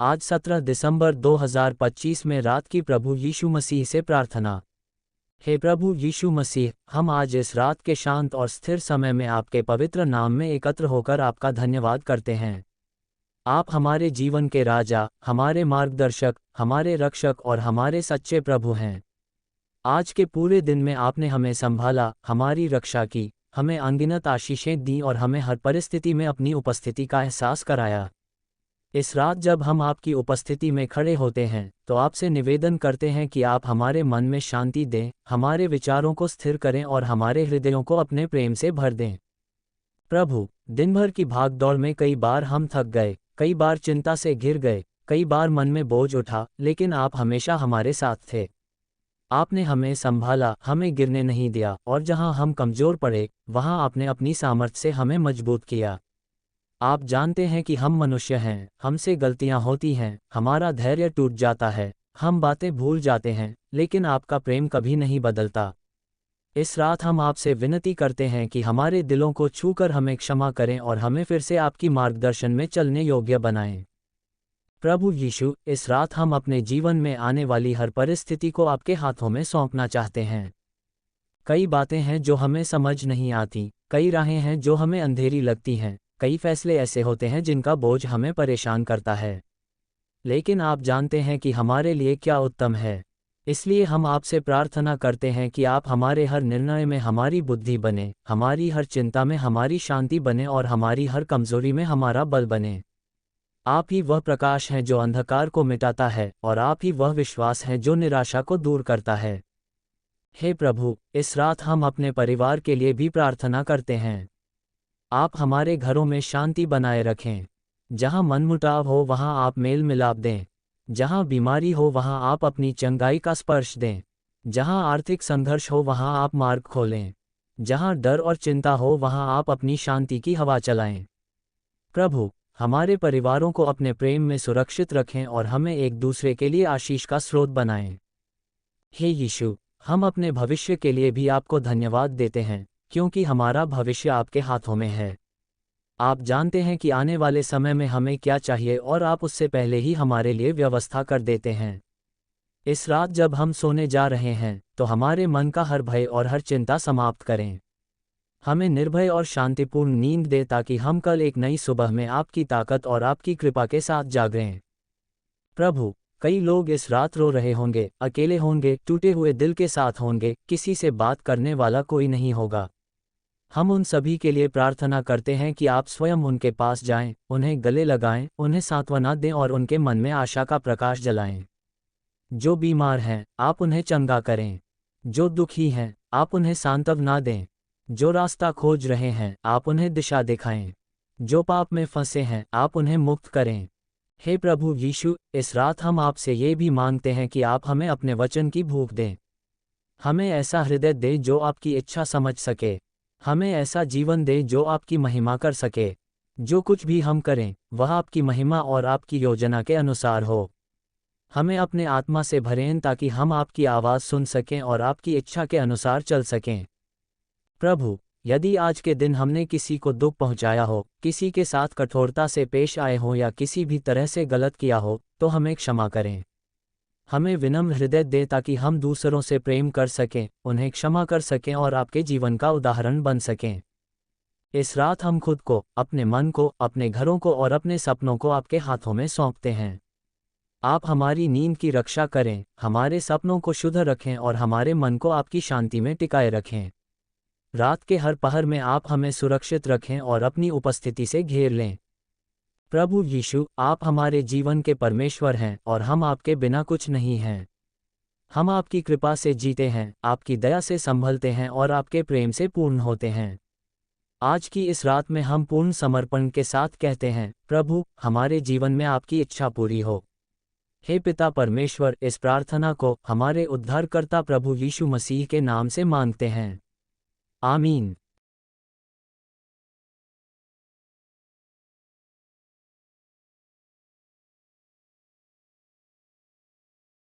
आज 17 दिसंबर 2025 में रात की प्रभु यीशु मसीह से प्रार्थना। हे प्रभु यीशु मसीह, हम आज इस रात के शांत और स्थिर समय में आपके पवित्र नाम में एकत्र होकर आपका धन्यवाद करते हैं। आप हमारे जीवन के राजा, हमारे मार्गदर्शक, हमारे रक्षक और हमारे सच्चे प्रभु हैं। आज के पूरे दिन में आपने हमें संभाला, हमारी रक्षा की, हमें अनगिनत आशीषें दी और हमें हर परिस्थिति में अपनी उपस्थिति का एहसास कराया। इस रात जब हम आपकी उपस्थिति में खड़े होते हैं तो आपसे निवेदन करते हैं कि आप हमारे मन में शांति दें, हमारे विचारों को स्थिर करें और हमारे हृदयों को अपने प्रेम से भर दें। प्रभु, दिन भर की भागदौड़ में कई बार हम थक गए, कई बार चिंता से घिर गए, कई बार मन में बोझ उठा, लेकिन आप हमेशा हमारे साथ थे। आपने हमें संभाला, हमें गिरने नहीं दिया और जहां हम कमजोर पड़े वहां आपने अपनी सामर्थ्य से हमें मजबूत किया। आप जानते हैं कि हम मनुष्य हैं, हमसे गलतियां होती हैं, हमारा धैर्य टूट जाता है, हम बातें भूल जाते हैं, लेकिन आपका प्रेम कभी नहीं बदलता। इस रात हम आपसे विनती करते हैं कि हमारे दिलों को छूकर हमें क्षमा करें और हमें फिर से आपकी मार्गदर्शन में चलने योग्य बनाएं। प्रभु यीशु, इस रात हम अपने जीवन में आने वाली हर परिस्थिति को आपके हाथों में सौंपना चाहते हैं। कई बातें हैं जो हमें समझ नहीं आती, कई राहें हैं जो हमें अंधेरी लगती हैं, कई फैसले ऐसे होते हैं जिनका बोझ हमें परेशान करता है, लेकिन आप जानते हैं कि हमारे लिए क्या उत्तम है। इसलिए हम आपसे प्रार्थना करते हैं कि आप हमारे हर निर्णय में हमारी बुद्धि बने, हमारी हर चिंता में हमारी शांति बने और हमारी हर कमजोरी में हमारा बल बने। आप ही वह प्रकाश हैं जो अंधकार को मिटाता है और आप ही वह विश्वास हैं जो निराशा को दूर करता है। हे प्रभु, इस रात हम अपने परिवार के लिए भी प्रार्थना करते हैं। आप हमारे घरों में शांति बनाए रखें। जहां मनमुटाव हो वहां आप मेल मिलाप दें, जहां बीमारी हो वहां आप अपनी चंगाई का स्पर्श दें, जहां आर्थिक संघर्ष हो वहां आप मार्ग खोलें, जहां डर और चिंता हो वहां आप अपनी शांति की हवा चलाएं। प्रभु, हमारे परिवारों को अपने प्रेम में सुरक्षित रखें और हमें एक दूसरे के लिए आशीष का स्रोत बनाएं। हे यीशु, हम अपने भविष्य के लिए भी आपको धन्यवाद देते हैं, क्योंकि हमारा भविष्य आपके हाथों में है। आप जानते हैं कि आने वाले समय में हमें क्या चाहिए और आप उससे पहले ही हमारे लिए व्यवस्था कर देते हैं। इस रात जब हम सोने जा रहे हैं तो हमारे मन का हर भय और हर चिंता समाप्त करें। हमें निर्भय और शांतिपूर्ण नींद दे ताकि हम कल एक नई सुबह में आपकी ताकत और आपकी कृपा के साथ जागें। प्रभु, कई लोग इस रात रो रहे होंगे, अकेले होंगे, टूटे हुए दिल के साथ होंगे, किसी से बात करने वाला कोई नहीं होगा। हम उन सभी के लिए प्रार्थना करते हैं कि आप स्वयं उनके पास जाएं, उन्हें गले लगाएं, उन्हें सांत्वना दें और उनके मन में आशा का प्रकाश जलाएं। जो बीमार हैं, आप उन्हें चंगा करें। जो दुखी हैं, आप उन्हें सांत्वना दें। जो रास्ता खोज रहे हैं, आप उन्हें दिशा दिखाएं। जो पाप में फंसे हैं, आप उन्हें मुक्त करें। हे प्रभु यीशु, इस रात हम आपसे ये भी मांगते हैं कि आप हमें अपने वचन की भूख दें। हमें ऐसा हृदय दें जो आपकी इच्छा समझ सके। हमें ऐसा जीवन दे जो आपकी महिमा कर सके। जो कुछ भी हम करें वह आपकी महिमा और आपकी योजना के अनुसार हो। हमें अपने आत्मा से भरें ताकि हम आपकी आवाज़ सुन सकें और आपकी इच्छा के अनुसार चल सकें। प्रभु, यदि आज के दिन हमने किसी को दुख पहुंचाया हो, किसी के साथ कठोरता से पेश आए हों या किसी भी तरह से गलत किया हो, तो हमें क्षमा करें। हमें विनम्र हृदय दे ताकि हम दूसरों से प्रेम कर सकें, उन्हें क्षमा कर सकें और आपके जीवन का उदाहरण बन सकें। इस रात हम खुद को, अपने मन को, अपने घरों को और अपने सपनों को आपके हाथों में सौंपते हैं। आप हमारी नींद की रक्षा करें, हमारे सपनों को शुद्ध रखें और हमारे मन को आपकी शांति में टिकाए रखें। रात के हर पहर में आप हमें सुरक्षित रखें और अपनी उपस्थिति से घेर लें। प्रभु यीशु, आप हमारे जीवन के परमेश्वर हैं और हम आपके बिना कुछ नहीं हैं। हम आपकी कृपा से जीते हैं, आपकी दया से संभलते हैं और आपके प्रेम से पूर्ण होते हैं। आज की इस रात में हम पूर्ण समर्पण के साथ कहते हैं, प्रभु, हमारे जीवन में आपकी इच्छा पूरी हो। हे पिता परमेश्वर, इस प्रार्थना को हमारे उद्धारकर्ता प्रभु यीशु मसीह के नाम से मांगते हैं। आमीन।